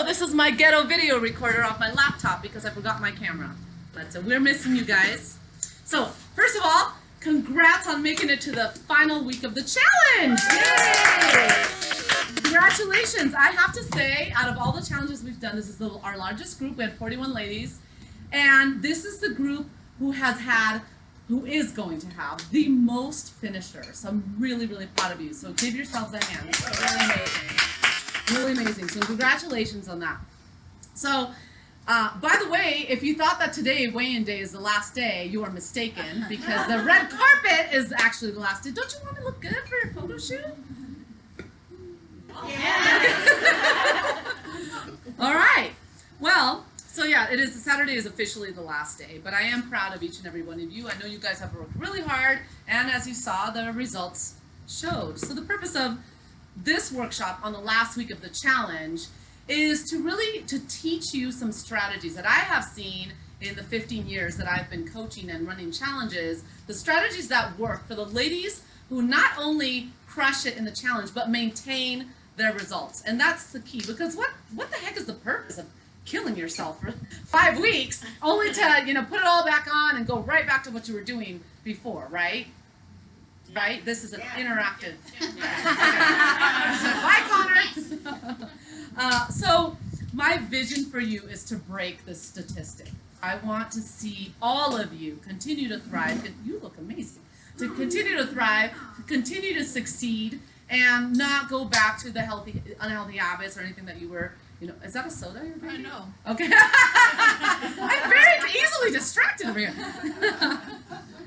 this is my ghetto video recorder off my laptop because I forgot my camera. But we're missing you guys. So, first of all, congrats on making it to the final week of the challenge. Yay! Congratulations. I have to say, out of all the challenges we've done, this is our largest group. We had 41 ladies. And this is the group who is going to have the most finishers. So I'm really, really proud of you. So give yourselves a hand. It's really amazing. Really amazing. So congratulations on that. So, by the way, if you thought that today, weigh-in day, is the last day, you are mistaken, because the red carpet is actually the last day. Don't you want to look good for your photo shoot? Yeah. All right. Well, so yeah, Saturday is officially the last day, but I am proud of each and every one of you. I know you guys have worked really hard, and as you saw, the results showed. So the purpose of this workshop on the last week of the challenge is to teach you some strategies that I have seen in the 15 years that I've been coaching and running challenges, the strategies that work for the ladies who not only crush it in the challenge, but maintain their results. And that's the key, because what the heck is the purpose of killing yourself for 5 weeks only to, put it all back on and go right back to what you were doing before, right? Right? This is an interactive. Bye, Connor. So my vision for you is to break this statistic. I want to see all of you continue to thrive. You look amazing. To continue to thrive, to continue to succeed, and not go back to the unhealthy habits or anything that you were. Is that a soda you're drinking? I know. Okay. I'm very easily distracted over here.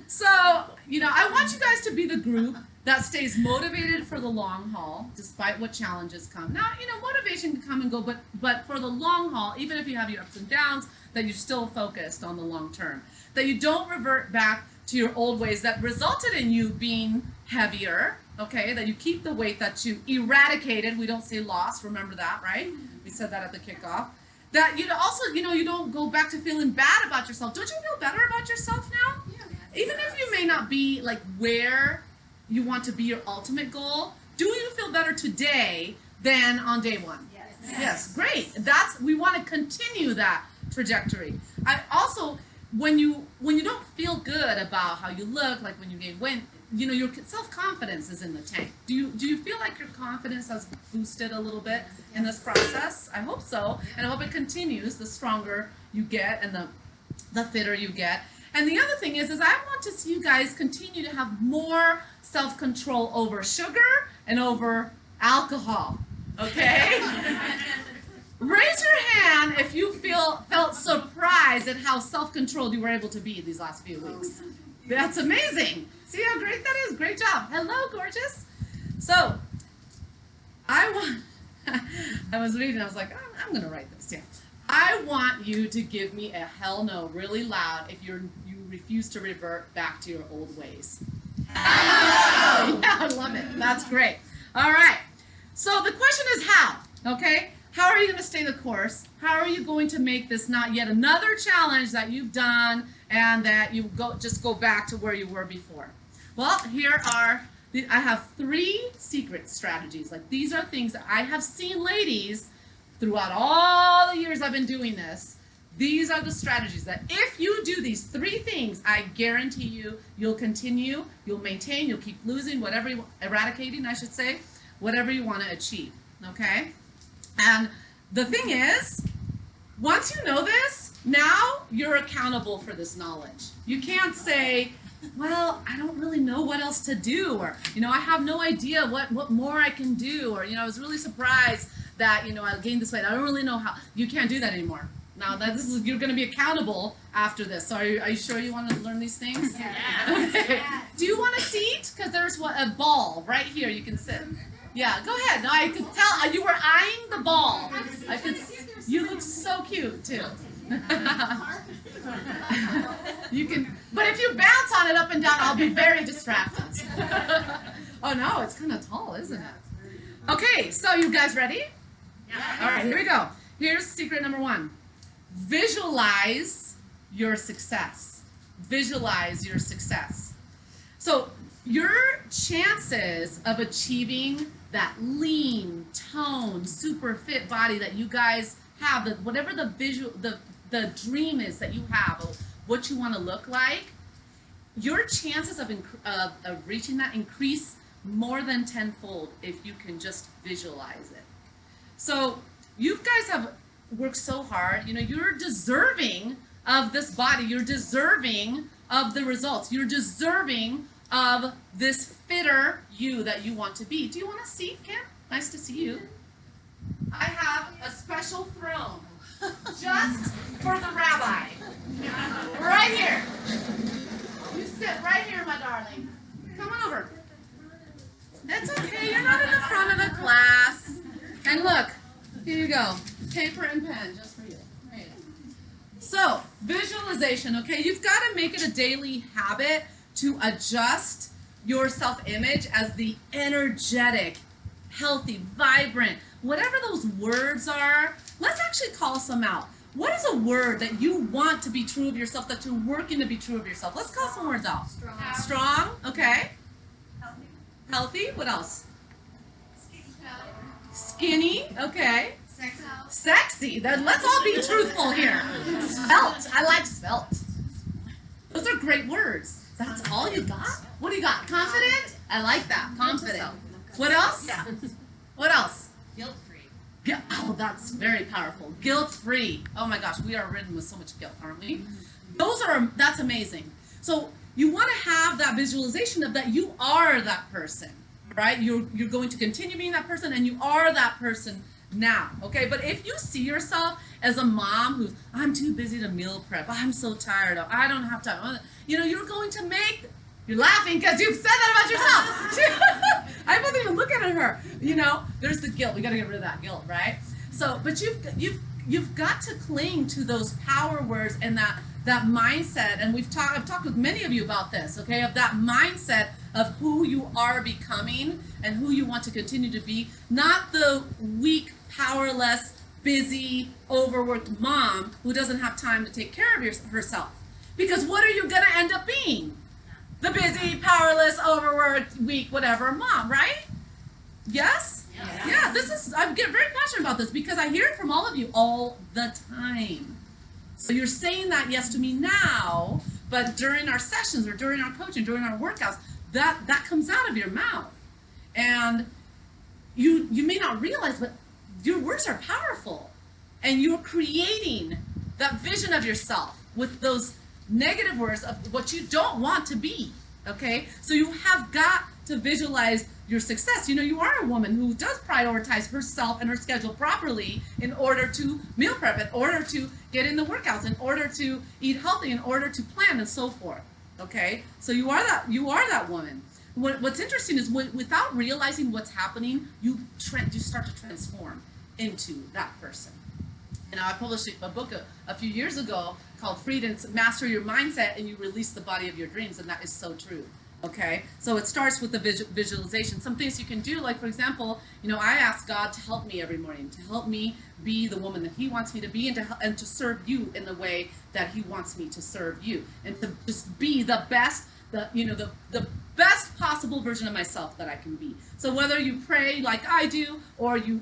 So, I want you guys to be the group that stays motivated for the long haul, despite what challenges come. Now, motivation can come and go, but for the long haul, even if you have your ups and downs, that you're still focused on the long term. That you don't revert back to your old ways that resulted in you being heavier, okay? That you keep the weight that you eradicated. We don't say lost, remember that, right? We said that at the kickoff. That you don't go back to feeling bad about yourself. Don't you feel better about yourself now? Yeah. Even if you may not be like where you want to be your ultimate goal, do you feel better today than on day one? Yes. Yes, great. We want to continue that trajectory. I also, when you don't feel good about how you look, like when you gain weight, your self-confidence is in the tank. Do you feel like your confidence has boosted a little bit in this process? I hope so, and I hope it continues. The stronger you get and the fitter you get. And the other thing is I want to see you guys continue to have more self-control over sugar and over alcohol, okay? Raise your hand if you felt surprised at how self-controlled you were able to be these last few weeks. That's amazing. See how great that is? Great job. Hello, gorgeous. So, I was reading, I was like, I'm going to write this. Yeah. I want you to give me a hell no really loud if you refuse to revert back to your old ways. Hell no! Yeah, I love it. That's great. All right. So the question is how, okay? How are you going to stay the course? How are you going to make this not yet another challenge that you've done and that you just go back to where you were before? Well, I have 3 secret strategies. Like, these are things that I have seen ladies throughout all the years I've been doing this. These are the strategies that if you do these 3 things, I guarantee you'll continue, you'll maintain, you'll keep losing, eradicating, I should say, whatever you want to achieve, okay? And the thing is, once you know this, now you're accountable for this knowledge. You can't say, well, I don't really know what else to do, or, I have no idea what more I can do, or, I was really surprised that, I gained this weight. I don't really know how. You can't do that anymore. Now, you're going to be accountable after this. So are you sure you want to learn these things? Yeah. Okay. Do you want a seat? Because there's a ball right here. You can sit. Yeah, go ahead. No, I could tell you were eyeing the ball. You look so cute too. You can, but if you bounce on it up and down, I'll be very distracted. Oh no, it's kind of tall, isn't it? Okay, so you guys ready? Yeah. All right, here we go. Here's secret number 1. Visualize your success. Visualize your success. So your chances of achieving that lean, toned, super fit body that you guys have, whatever the visual, the dream is that you have of what you want to look like, your chances of reaching that increase more than tenfold if you can just visualize it. So you guys have worked so hard. You know, you're deserving of this body. You're deserving of the results. You're deserving of this fitter you that you want to be. Do you want to see, Kim? Nice to see you. I have a special throne just for the rabbi. Right here. You sit right here, my darling. Come on over. It's okay. You're not in the front of the class. And look, here you go. Paper and pen just for you. There you go. So, visualization, okay? You've got to make it a daily habit to adjust your self-image as the energetic, healthy, vibrant, whatever those words are. Let's actually call some out. What is a word that you want to be true of yourself, that you're working to be true of yourself? Let's call some words out. Strong. Strong, okay. Healthy. Healthy, what else? Skinny. Skinny, okay. Sexy. Sexy, then let's all be truthful here. Svelte, I like svelte. Those are great words. That's all you got? What do you got? Confident? I like that, confident. What else? Yeah. What else? Guilt-free. Oh, that's very powerful. Guilt-free. Oh my gosh, we are ridden with so much guilt, aren't we? That's amazing. So you want to have that visualization of that you are that person, right? You're going to continue being that person, and you are that person now, okay? But if you see yourself as a mom who's, I'm too busy to meal prep, I'm so tired, I don't have time, you know, you're going to make, you're laughing because you've said that about yourself. I wasn't even looking at her. You know, there's the guilt. We got to get rid of that guilt, right? So, but you've got to cling to those power words and that mindset. And I've talked with many of you about this, okay? Of that mindset of who you are becoming and who you want to continue to be. Not the weak, powerless, busy, overworked mom who doesn't have time to take care of herself. Because what are you going to end up being? The busy, powerless, overworked, weak, whatever mom, right? Yes? Yeah, I get very passionate about this because I hear it from all of you all the time. So you're saying that yes to me now, but during our sessions or during our coaching, during our workouts, that comes out of your mouth. And you may not realize, but your words are powerful. And you're creating that vision of yourself with those negative words of what you don't want to be, okay? So you have got to visualize your success. You know, you are a woman who does prioritize herself and her schedule properly in order to meal prep, in order to get in the workouts, in order to eat healthy, in order to plan and so forth, okay? So you are that woman. What's interesting is without realizing what's happening, you start to transform into that person. And I published a book a few years ago called Freedom, Master Your Mindset and You Release the Body of Your Dreams, and that is so true, okay? So it starts with the visualization. Some things you can do, like for example, you know, I ask God to help me every morning, to help me be the woman that He wants me to be and to serve you in the way that He wants me to serve you, and to just be the best, the best possible version of myself that I can be. So whether you pray like I do, or you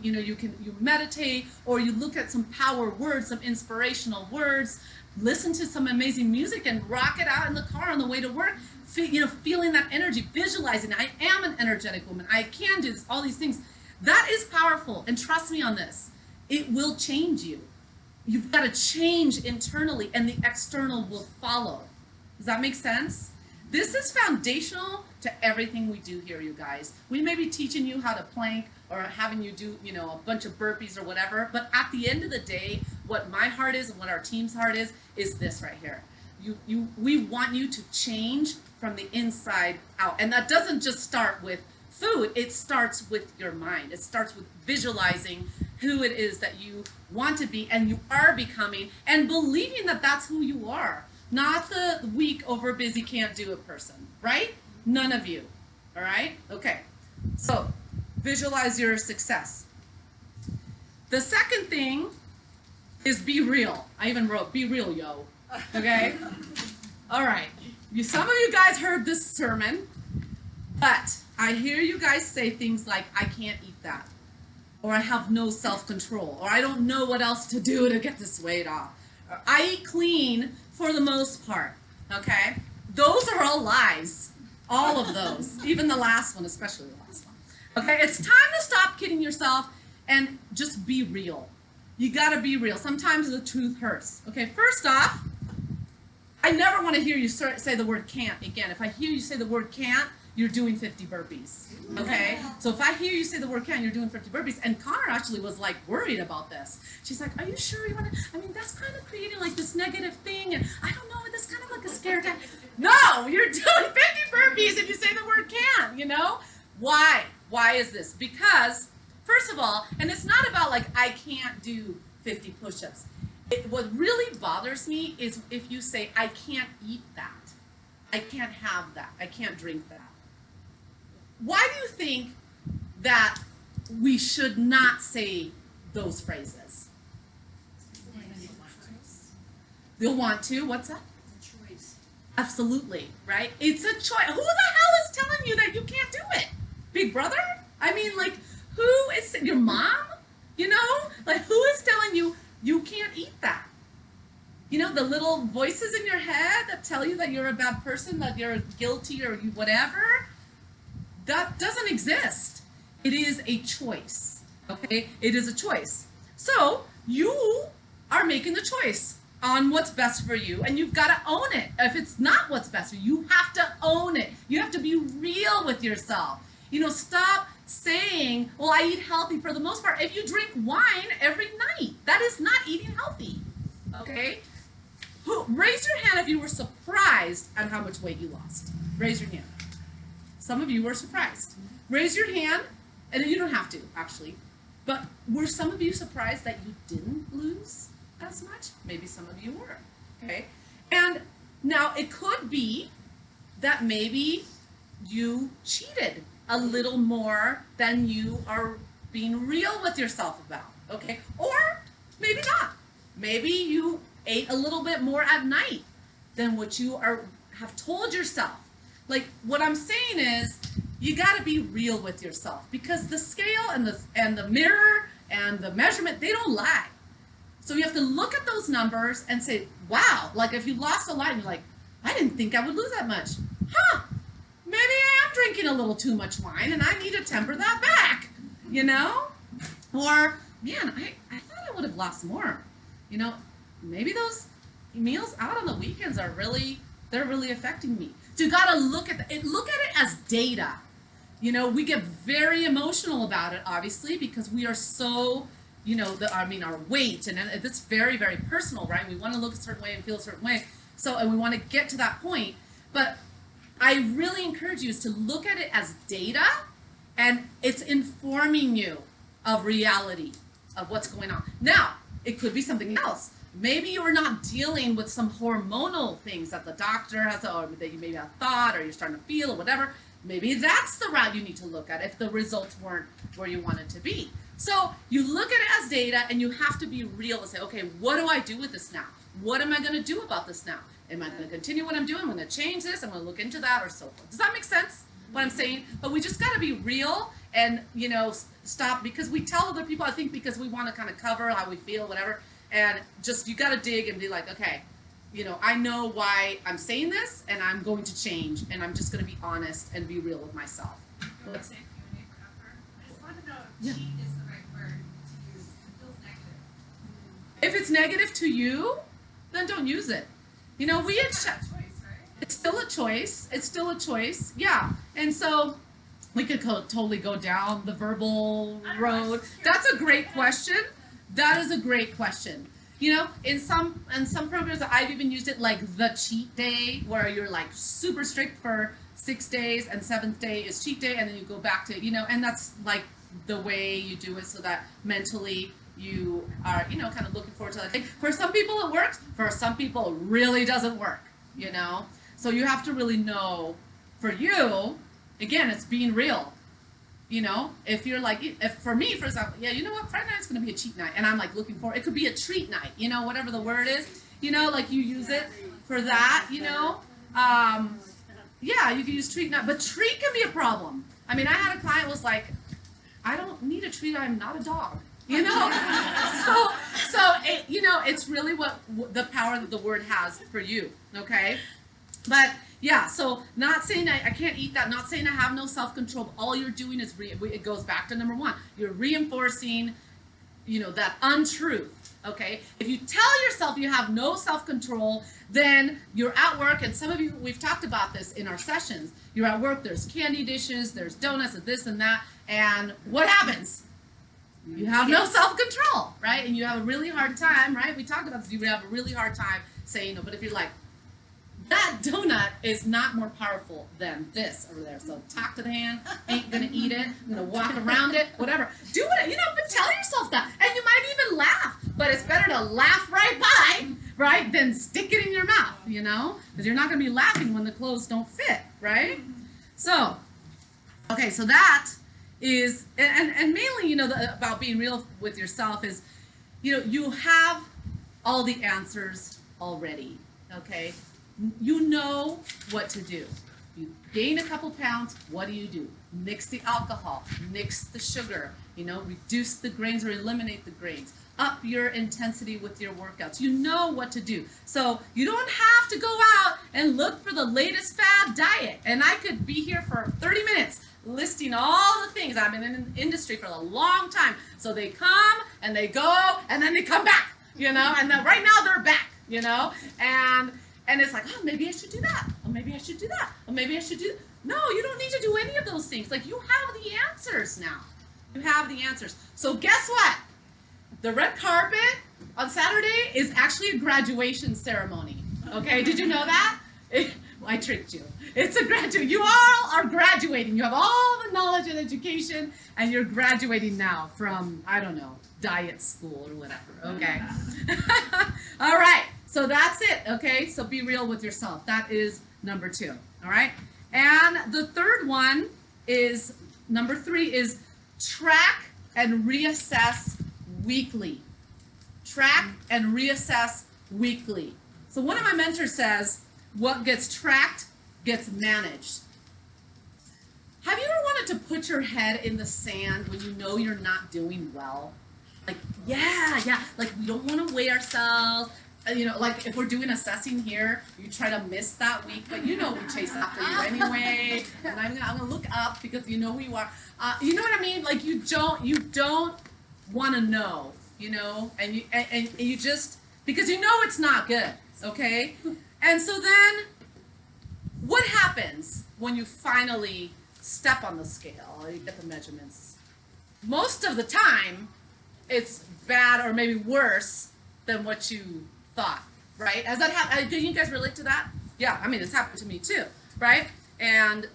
meditate, or you look at some power words, some inspirational words, listen to some amazing music and rock it out in the car on the way to work, feeling that energy, visualizing, I am an energetic woman, I can do this, all these things. That is powerful, and trust me on this, it will change you. You've got to change internally, and the external will follow. Does that make sense? This is foundational to everything we do here, you guys. We may be teaching you how to plank or having you do, you know, a bunch of burpees or whatever, but at the end of the day, what my heart is and what our team's heart is this right here. We want you to change from the inside out. And that doesn't just start with food, it starts with your mind. It starts with visualizing who it is that you want to be and you are becoming, and believing that that's who you are. Not the weak, over busy, can't do it person, right? None of you, all right? Okay, so visualize your success. The second thing is be real. I even wrote, be real, yo, okay? All right, some of you guys heard this sermon, but I hear you guys say things like, I can't eat that. or I have no self-control, or I don't know what else to do to get this weight off. I eat clean for the most part, okay? Those are all lies, all of those, even the last one, especially the last one. Okay, it's time to stop kidding yourself and just be real. You gotta be real. Sometimes the truth hurts. Okay, first off, I never want to hear you say the word can't again. If I hear you say the word can't, you're doing 50 burpees. Okay? So if I hear you say the word can't, you're doing 50 burpees. And Connor actually was like worried about this. She's like, are you sure you want to? I mean, that's kind of creating like this negative thing. And I don't know, that's kind of like a scare tactic. No, you're doing 50 burpees if you say the word can't, you know? Why? Why is this? Because, first of all, and it's not about like I can't do 50 push-ups. What really bothers me is if you say, I can't eat that. I can't have that. I can't drink that. Why do you think that we should not say those phrases? They'll want to. What's that? It's a choice. Absolutely, right? It's a choice. Who the hell is telling you that you can't do it? Big brother? I mean, like, who is, your mom? You know? Like, who is telling you you can't eat that? You know, the little voices in your head that tell you that you're a bad person, that you're guilty or whatever, that doesn't exist. It is a choice, okay? It is a choice. So you are making the choice on what's best for you, and you've got to own it. If it's not what's best for you, you have to own it. You have to be real with yourself. You know, stop saying, well, I eat healthy for the most part. If you drink wine every night, that is not eating healthy, okay? Raise your hand if you were surprised at how much weight you lost. Raise your hand. Some of you were surprised. Raise your hand, and you don't have to, actually. But were some of you surprised that you didn't lose as much? Maybe some of you were, okay? And now it could be that maybe you cheated a little more than you are being real with yourself about, okay? Or maybe not. Maybe you ate a little bit more at night than what you have told yourself. Like, what I'm saying is, you got to be real with yourself, because the scale and the mirror and the measurement, they don't lie. So you have to look at those numbers and say, wow, like if you lost a lot and you're like, I didn't think I would lose that much. Huh, maybe I am drinking a little too much wine and I need to temper that back, you know? Or, man, I thought I would have lost more. You know, maybe those meals out on the weekends are they're really affecting me. So you gotta look at it as data. You know, we get very emotional about it, obviously, because we are so, you know, our weight, and it's very, very personal, right? We want to look a certain way and feel a certain way. So, and we want to get to that point. But I really encourage you is to look at it as data, and it's informing you of reality, of what's going on. Now, it could be something else. Maybe you're not dealing with some hormonal things that the doctor has, or that you maybe have thought, or you're starting to feel, or whatever. Maybe that's the route you need to look at if the results weren't where you wanted to be. So you look at it as data, and you have to be real and say, okay, what do I do with this now? What am I going to do about this now? Am I going to continue what I'm doing? I'm going to change this. I'm going to look into that, or so forth. Does that make sense, what I'm saying? But we just got to be real and, you know, stop, because we tell other people, I think, because we want to kind of cover how we feel, whatever, and just, you got to dig and be like, okay, you know, I know why I'm saying this, and I'm going to change, and I'm just going to be honest and be real with myself. I just want to know if cheat is the right word to use. It feels negative. If it's negative to you, then don't use it. You know, we had choice, right? It's still a choice. It's still a choice. Yeah. And so we could totally go down the verbal road. That's a great question. That is a great question. You know, in some programs, I've even used it like the cheat day, where you're like super strict for 6 days, and 7th day is cheat day, and then you go back to, you know, and that's like the way you do it, so that mentally you are, you know, kind of looking forward to that thing. For some people it works, for some people it really doesn't work, you know? So you have to really know, for you, again, it's being real. You know, if you're like, if for me, for example, yeah, you know what, Friday night's going to be a cheat night, and I'm like looking for, it could be a treat night, you know, whatever the word is, you know, like you use it for that, you know, yeah, you can use treat night, but treat can be a problem. I mean, I had a client was like, I don't need a treat. I'm not a dog. You know, it's really what the power that the word has for you. Okay, but yeah, so not saying I can't eat that, not saying I have no self-control. All you're doing is it goes back to number one. You're reinforcing, that untruth. Okay, if you tell yourself you have no self-control, then you're at work, and some of you, we've talked about this in our sessions. You're at work. There's candy dishes, there's donuts, and this and that, and what happens? You have no self-control, right? And you have a really hard time, right? We talked about this. You have a really hard time saying no. But if you're like, that donut is not more powerful than this over there. So talk to the hand, ain't gonna eat it, I'm gonna walk around it, whatever. Do it, but tell yourself that. And you might even laugh, but it's better to laugh right by, right, than stick it in your mouth, because you're not gonna be laughing when the clothes don't fit, right? So, okay, so that is, and mainly, about being real with yourself is, you have all the answers already, okay? You know what to do. You gain a couple pounds, what do? Mix the alcohol, mix the sugar, reduce the grains or eliminate the grains. Up your intensity with your workouts. You know what to do. So you don't have to go out and look for the latest fad diet. And I could be here for 30 minutes listing all the things. I've been in the industry for a long time. So they come and they go and then they come back, and then right now they're back, and it's like, oh, maybe I should do that. Or maybe I should do that. Or maybe I should do. No, you don't need to do any of those things. Like, you have the answers now. You have the answers. So guess what? The red carpet on Saturday is actually a graduation ceremony. Okay, did you know that? I tricked you. It's a graduate. You all are graduating. You have all the knowledge and education, and you're graduating now from, I don't know, diet school or whatever. Okay. All right. So that's it. Okay. So be real with yourself. That is number 2. All right. And the third one is, number 3 is track and reassess weekly. Track and reassess weekly. So one of my mentors says, what gets tracked gets managed. Have you ever wanted to put your head in the sand when you know you're not doing well? Like, yeah, like we don't want to weigh ourselves. Like if we're doing assessing here, you try to miss that week, but we chase after you anyway. And I'm gonna look up because you know who you are. You know what I mean? Like you don't want to know, and you just, because it's not good, okay? And so then, what happens when you finally step on the scale or you get the measurements? Most of the time, it's bad or maybe worse than what you thought, right? Has that happened? Do you guys relate to that? Yeah, I mean, it's happened to me too, right? And,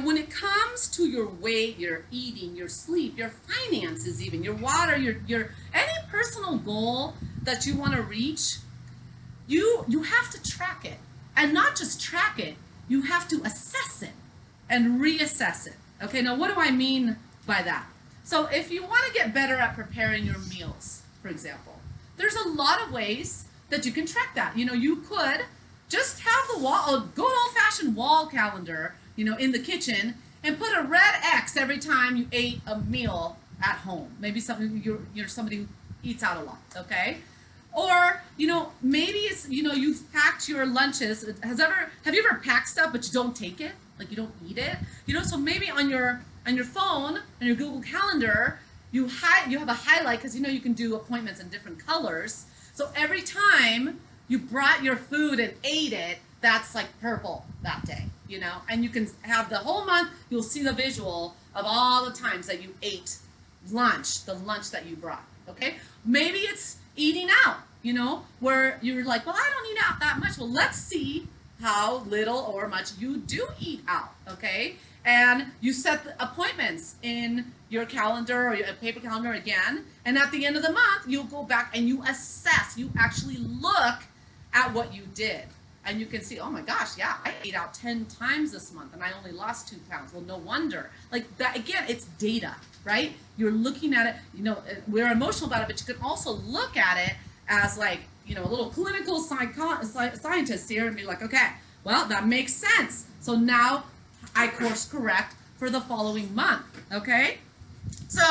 when it comes to your weight, your eating, your sleep, your finances even, your water, your any personal goal that you want to reach, you have to track it. And not just track it, you have to assess it and reassess it. Okay, now what do I mean by that? So if you want to get better at preparing your meals, for example, there's a lot of ways that you can track that. You could just have the a good old-fashioned wall calendar, in the kitchen, and put a red X every time you ate a meal at home. Maybe you're somebody who eats out a lot, okay? Or, maybe it's, you've packed your lunches. Have you ever packed stuff but you don't take it? Like you don't eat it? So maybe on your phone, on your Google Calendar, you have a highlight because you can do appointments in different colors. So every time you brought your food and ate it, that's like purple that day, and you can have the whole month, you'll see the visual of all the times that you ate lunch, the lunch that you brought, okay? Maybe it's eating out, where you're like, well, I don't eat out that much. Well, let's see how little or much you do eat out, okay? And you set the appointments in your calendar or your paper calendar again, and at the end of the month, you'll go back and you assess, you actually look at what you did. And you can see, oh my gosh, yeah, I ate out 10 times this month and I only lost 2 pounds. Well, no wonder. Like that, again, it's data, right? You're looking at it, we're emotional about it, but you can also look at it as like, a little clinical scientist here and be like, okay, well, that makes sense. So now I course correct for the following month, okay? So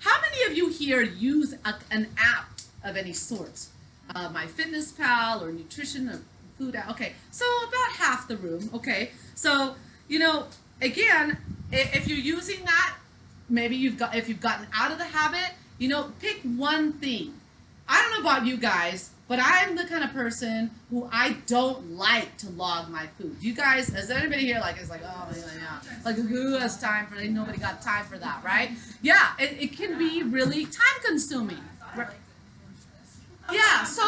how many of you here use an app of any sort? MyFitnessPal or nutrition or food app? Okay, so about half the room. Okay, so again, if you're using that, maybe if you've gotten out of the habit, pick one thing. I don't know about you guys, but I'm the kind of person who I don't like to log my food. You guys, is there anybody here is like, oh yeah, like who has time for that? Nobody got time for that, right? Yeah, it can be really time consuming. Yeah, so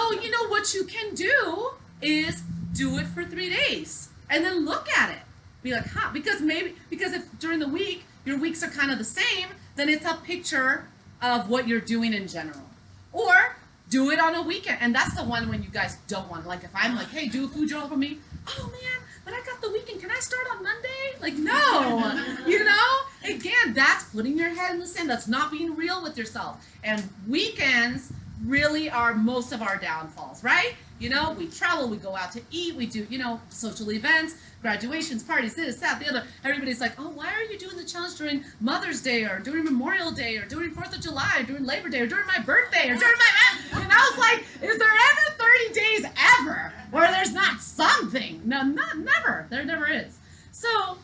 what you can do is do it for 3 days and then look at it. Be like, because if during the week your weeks are kind of the same, then it's a picture of what you're doing in general. Or do it on a weekend, and that's the one when you guys don't want. Like if I'm like, hey, do a food journal for me. Oh man, but I got the weekend. Can I start on Monday? Like no, Again, that's putting your head in the sand. That's not being real with yourself. And weekends really are most of our downfalls, right? We travel, we go out to eat, we do, social events, graduations, parties, this, that, the other. Everybody's like, oh, why are you doing the challenge during Mother's Day or during Memorial Day or during 4th of July or during Labor Day or during my birthday or during my... And I was like, is there ever 30 days ever where there's not something? No, never. There never is. So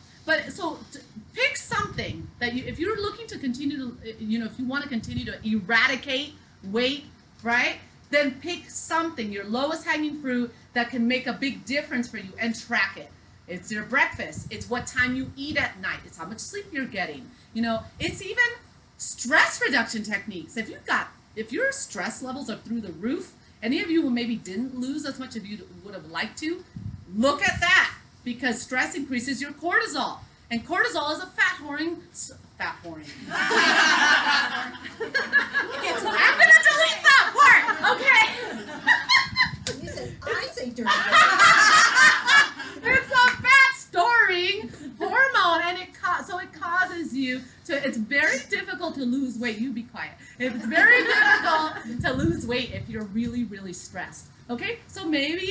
pick something that if you're looking to continue to, if you want to continue to eradicate weight, right? Then pick something, your lowest hanging fruit that can make a big difference for you and track it. It's your breakfast. It's what time you eat at night. It's how much sleep you're getting. It's even stress reduction techniques. If your stress levels are through the roof, any of you who maybe didn't lose as much as you would have liked to, look at that, because stress increases your cortisol. And cortisol is a fat whoring. I'm going to delete that part, okay? You said, I say dirty. It's a fat storing hormone, and it causes you to, it's very difficult to lose weight. You be quiet. It's very difficult to lose weight if you're really, really stressed, okay? So maybe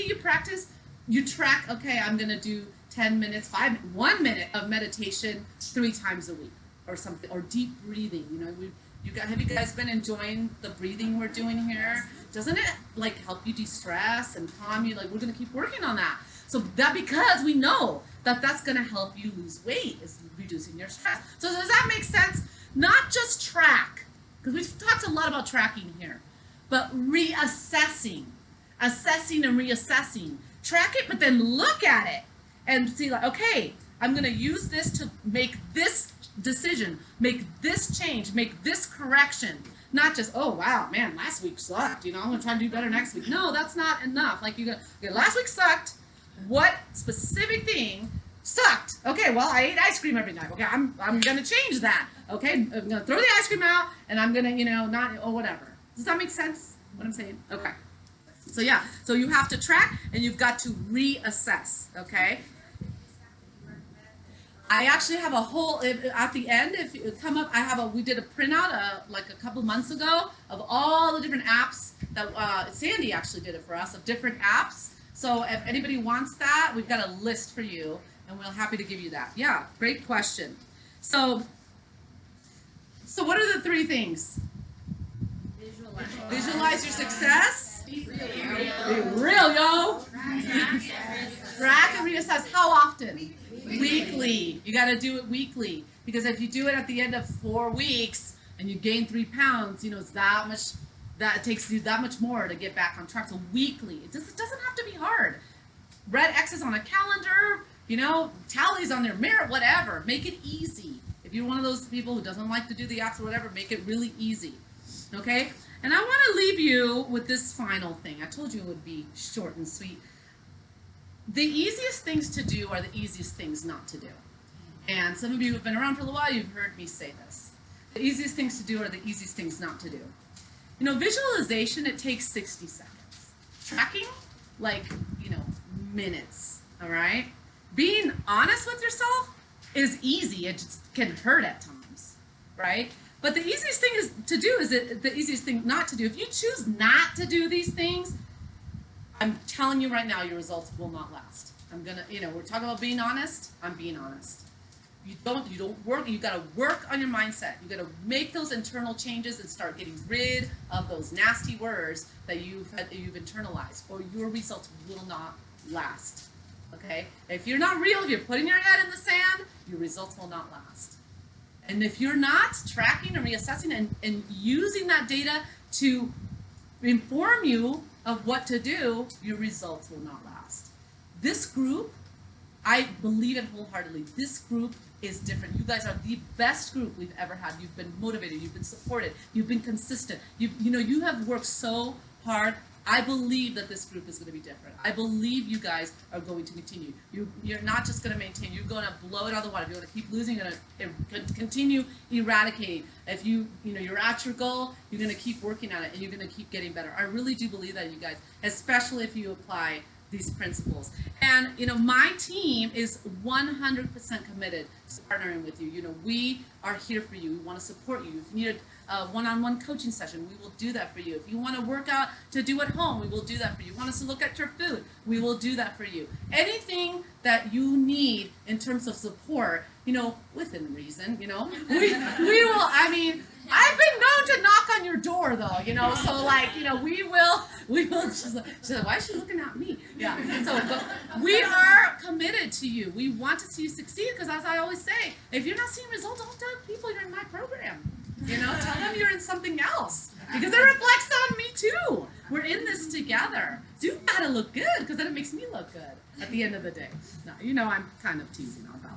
you track, okay, I'm going to do 10 minutes, 1 minute of meditation 3 times a week. Or something, or deep breathing. Have you guys been enjoying the breathing we're doing here? Doesn't it help you de-stress and calm you? We're gonna keep working on that. So because we know that that's gonna help you lose weight, is reducing your stress. So does that make sense? Not just track, because we've talked a lot about tracking here, but assessing and reassessing. Track it, but then look at it and see okay, I'm gonna use this to make this decision, make this change, make this correction. Not just, oh wow, man, last week sucked, I'm gonna try to do better next week. No, that's not enough. Last week sucked. What specific thing sucked? Okay, well, I ate ice cream every night. Okay, I'm gonna change that. Okay, I'm gonna throw the ice cream out, and I'm gonna, not, or whatever. Does that make sense, what I'm saying? Okay. So yeah, so you have to track, and you've got to reassess, okay? I actually have a whole, at the end, if you come up, we did a printout like a couple months ago of all the different apps that, Sandy actually did it for us, of different apps. So if anybody wants that, we've got a list for you, and we're happy to give you that. Yeah, great question. So what are the 3 things? Visualize your success. Be real, yo. Track and reassess. How often? Weekly. You got to do it weekly, because if you do it at the end of 4 weeks and you gain 3 pounds, it's that much. That takes you that much more to get back on track. So weekly. It doesn't have to be hard. Red X's on a calendar. Tallies on their mirror. Whatever. Make it easy. If you're one of those people who doesn't like to do the apps or whatever, make it really easy. Okay. And I want to leave you with this final thing. I told you it would be short and sweet. The easiest things to do are the easiest things not to do. And some of you who have been around for a little while, you've heard me say this. The easiest things to do are the easiest things not to do. Visualization, it takes 60 seconds. Tracking, minutes, all right? Being honest with yourself is easy. It just can hurt at times, right? But the easiest thing to do is the easiest thing not to do. If you choose not to do these things, I'm telling you right now, your results will not last. We're talking about being honest. I'm being honest. You don't work. You got to work on your mindset. You got to make those internal changes and start getting rid of those nasty words that you've internalized, or your results will not last. Okay? If you're not real, if you're putting your head in the sand, your results will not last. And if you're not tracking and reassessing and using that data to inform you of what to do, your results will not last. This group, I believe it wholeheartedly. This group is different. You guys are the best group we've ever had. You've been motivated. You've been supported. You've been consistent. You have worked so hard. I believe that this group is going to be different. I believe you guys are going to continue. You're not just going to maintain. You're going to blow it out of the water. You're going to keep losing. You're going to continue eradicating. If you're at your goal, you're going to keep working at it, and you're going to keep getting better. I really do believe that, you guys, especially if you apply these principles. And my team is 100% committed to partnering with you. We are here for you. We want to support you. If you need a one-on-one coaching session, we will do that for you. If you want to work out to do at home, we will do that for you. Want us to look at your food, we will do that for you. Anything that you need in terms of support, within reason, we will. I mean, I've been known to knock on your door, though, so we will. She's like, why is she looking at me? Yeah. So, but we are committed to you. We want to see you succeed, because as I always say, if you're not seeing results, don't tell people you're in my program. Tell them you're in something else, because it reflects on me too. We're in this together. So you gotta look good, because then it makes me look good at the end of the day. No, I'm kind of teasing about that.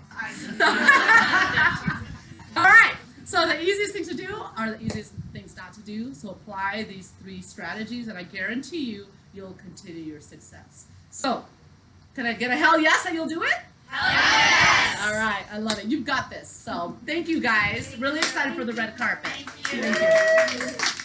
All right. So the easiest thing to do are the easiest things not to do. So apply these 3 strategies, and I guarantee you'll continue your success. So, can I get a hell yes that you'll do it? Hell yes! All right, I love it. You've got this. So thank you, guys. Really excited for the red carpet. Thank you. Thank you.